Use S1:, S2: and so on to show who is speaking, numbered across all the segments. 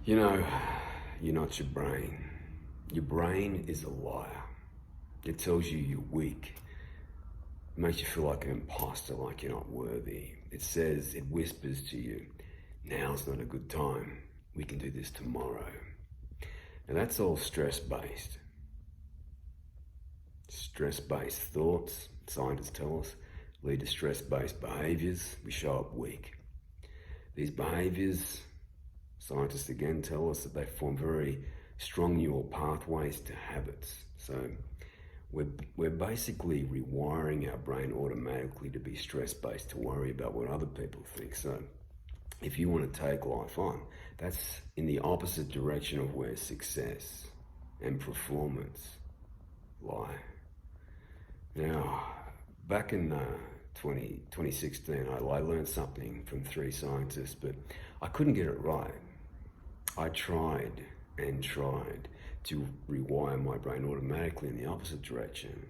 S1: You know, you're not your brain. Your brain is a liar. It tells you you're weak. It makes you feel like an imposter, like you're not worthy. It whispers to you, now's not a good time. We can do this tomorrow. And that's all stress-based. Stress-based thoughts, scientists tell us, lead to stress-based behaviors. We show up weak. These behaviors, scientists again tell us that they form very strong neural pathways to habits. So we're basically rewiring our brain automatically to be stress-based, to worry about what other people think. So if you want to take life on, that's in the opposite direction of where success and performance lie. Now, back in 2016, I learned something from three scientists, but I couldn't get it right. I tried and tried to rewire my brain automatically in the opposite direction.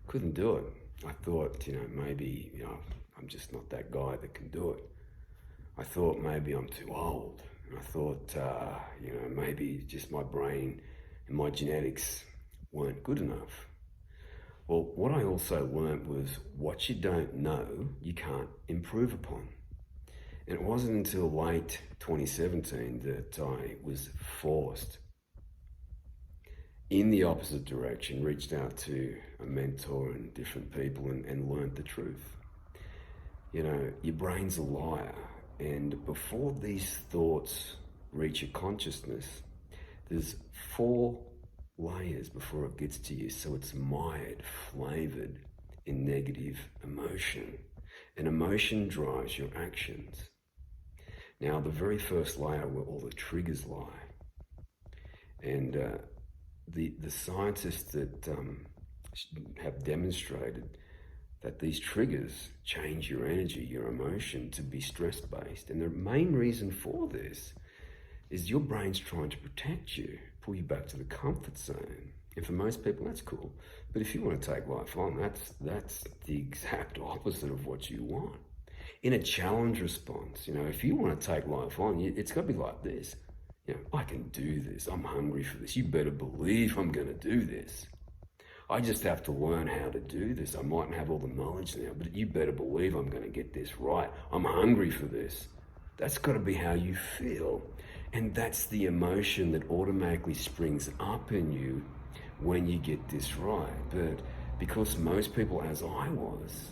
S1: Couldn't do it. I thought, maybe, I'm just not that guy that can do it. I thought maybe I'm too old. I thought, maybe just my brain and my genetics weren't good enough. Well, what I also learned was what you don't know, you can't improve upon. And it wasn't until late 2017 that I was forced in the opposite direction, reached out to a mentor and different people and learned the truth. Your brain's a liar. And before these thoughts reach your consciousness, there's 4 layers before it gets to you. So it's mired, flavored in negative emotion. And emotion drives your actions. Now, the very first layer where all the triggers lie. And the scientists that have demonstrated that these triggers change your energy, your emotion to be stress-based. And the main reason for this is your brain's trying to protect you, pull you back to the comfort zone. And for most people, that's cool. But if you want to take life on, that's the exact opposite of what you want. In a challenge response, if you want to take life on, it's got to be like this. I can do this. I'm hungry for this. You better believe I'm going to do this. I just have to learn how to do this. I mightn't have all the knowledge now, but you better believe I'm going to get this right. I'm hungry for this. That's got to be how you feel. And that's the emotion that automatically springs up in you when you get this right. But because most people, as I was,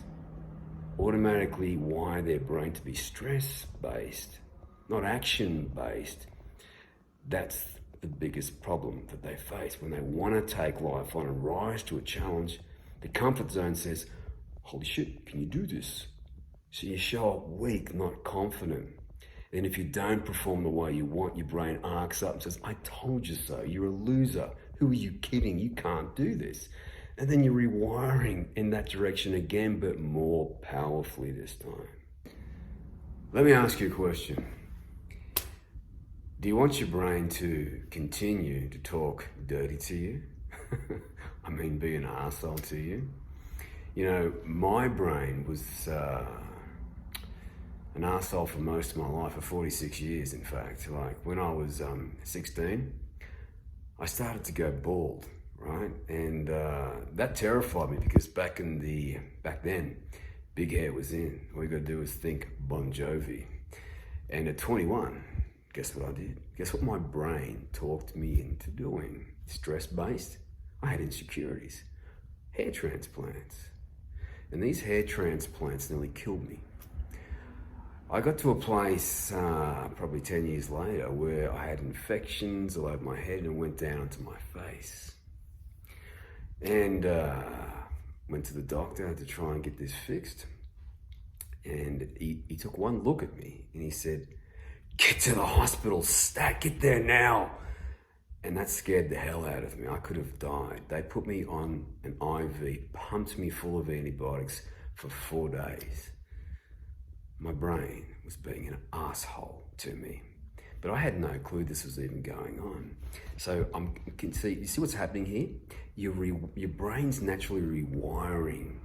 S1: automatically wire their brain to be stress-based, not action-based, that's the biggest problem that they face. When they want to take life on and rise to a challenge, the comfort zone says, holy shit, can you do this? So you show up weak, not confident. And if you don't perform the way you want, your brain arcs up and says, I told you so, you're a loser. Who are you kidding? You can't do this. And then you're rewiring in that direction again, but more powerfully this time. Let me ask you a question. Do you want your brain to continue to talk dirty to you? I mean, be an arsehole to you? My brain was an arsehole for most of my life, for 46 years, in fact. Like when I was 16, I started to go bald, right? And that terrified me because back then, big hair was in. All you gotta do is think Bon Jovi. And at 21, guess what I did? Guess what my brain talked me into doing? Stress-based. I had insecurities. Hair transplants. And these hair transplants nearly killed me. I got to a place probably 10 years later where I had infections all over my head and went down onto my face. And went to the doctor to try and get this fixed. And he took one look at me and he said, get to the hospital, stat, get there now. And that scared the hell out of me. I could have died. They put me on an IV, pumped me full of antibiotics for 4 days. My brain was being an asshole to me. But I had no clue this was even going on. So you see what's happening here? Your brain's naturally rewiring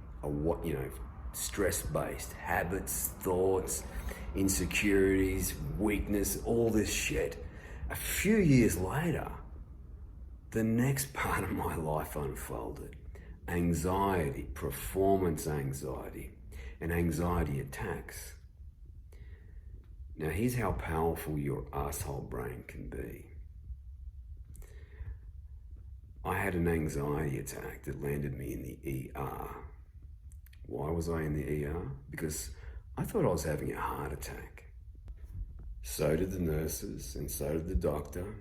S1: stress-based habits, thoughts, insecurities, weakness, all this shit. A few years later, the next part of my life unfolded. Anxiety, performance anxiety, and anxiety attacks. Now here's how powerful your asshole brain can be. I had an anxiety attack that landed me in the ER. Why was I in the ER? Because I thought I was having a heart attack. So did the nurses, and so did the doctor.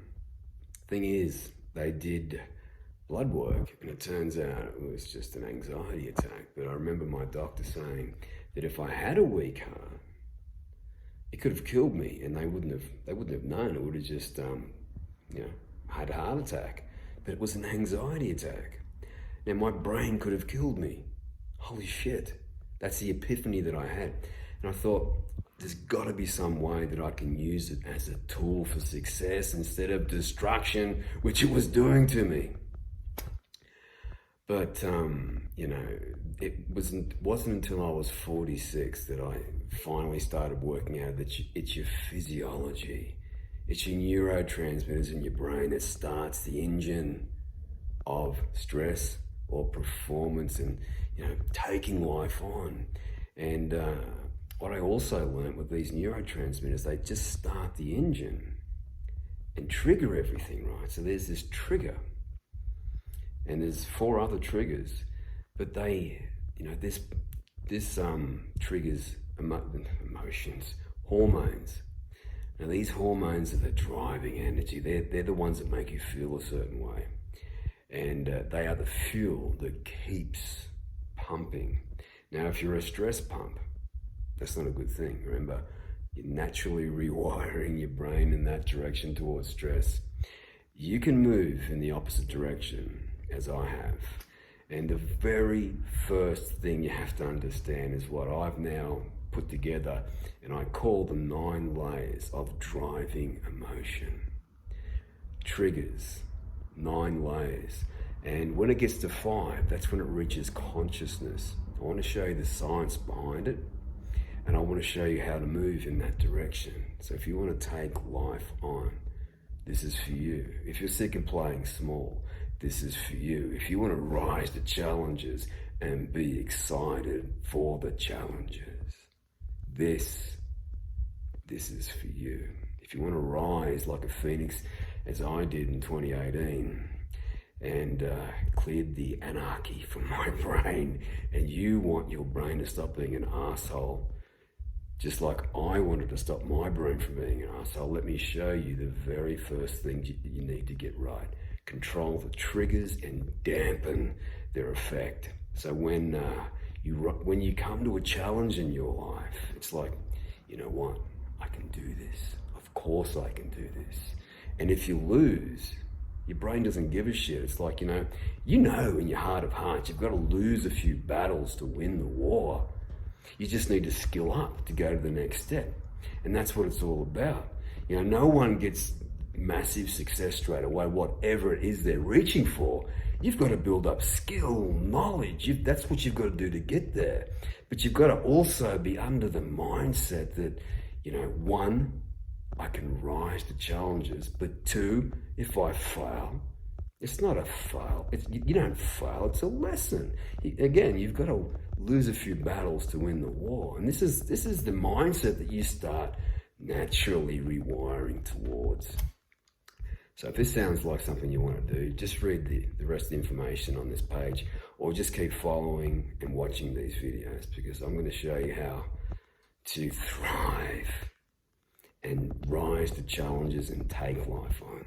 S1: Thing is, they did blood work, and it turns out it was just an anxiety attack. But I remember my doctor saying that if I had a weak heart, it could have killed me, and they wouldn't have known. It would have just, had a heart attack. But it was an anxiety attack. Now my brain could have killed me. Holy shit. That's the epiphany that I had. And I thought, there's got to be some way that I can use it as a tool for success instead of destruction, which it was doing to me. But, it wasn't until I was 46 that I finally started working out that it's your physiology. It's your neurotransmitters in your brain that starts the engine of stress or performance and, taking life on. And what I also learned with these neurotransmitters, they just start the engine and trigger everything, right? So there's this trigger, and there's 4 other triggers, but they, this triggers emotions, hormones. Now these hormones are the driving energy. They're the ones that make you feel a certain way. And they are the fuel that keeps pumping. Now if you're a stress pump, that's not a good thing. Remember, you're naturally rewiring your brain in that direction towards stress. You can move in the opposite direction, as I have. And the very first thing you have to understand is what I've now put together, and I call them 9 layers of driving emotion. Triggers, 9 layers. And when it gets to 5, that's when it reaches consciousness. I want to show you the science behind it, and I want to show you how to move in that direction. So if you want to take life on, this is for you. If you're sick of playing small, this is for you. If you want to rise to challenges and be excited for the challenges, this is for you. If you want to rise like a phoenix, as I did in 2018, and cleared the anarchy from my brain, and you want your brain to stop being an asshole, just like I wanted to stop my brain from being an asshole, let me show you the very first thing you need to get right. Control the triggers and dampen their effect. So when you come to a challenge in your life, it's like, you know what? I can do this. Of course I can do this. And if you lose, your brain doesn't give a shit. It's like, in your heart of hearts, you've got to lose a few battles to win the war. You just need to skill up to go to the next step. And that's what it's all about. No one gets massive success straight away, whatever it is they're reaching for. You've got to build up skill, knowledge. That's what you've got to do to get there. But you've got to also be under the mindset that, 1, I can rise to challenges, but 2, if I fail, it's not a fail. You don't fail, it's a lesson. Again, you've got to lose a few battles to win the war. And this is the mindset that you start naturally rewiring towards. So if this sounds like something you want to do, just read the rest of the information on this page, or just keep following and watching these videos, because I'm going to show you how to thrive and rise to challenges and take life on.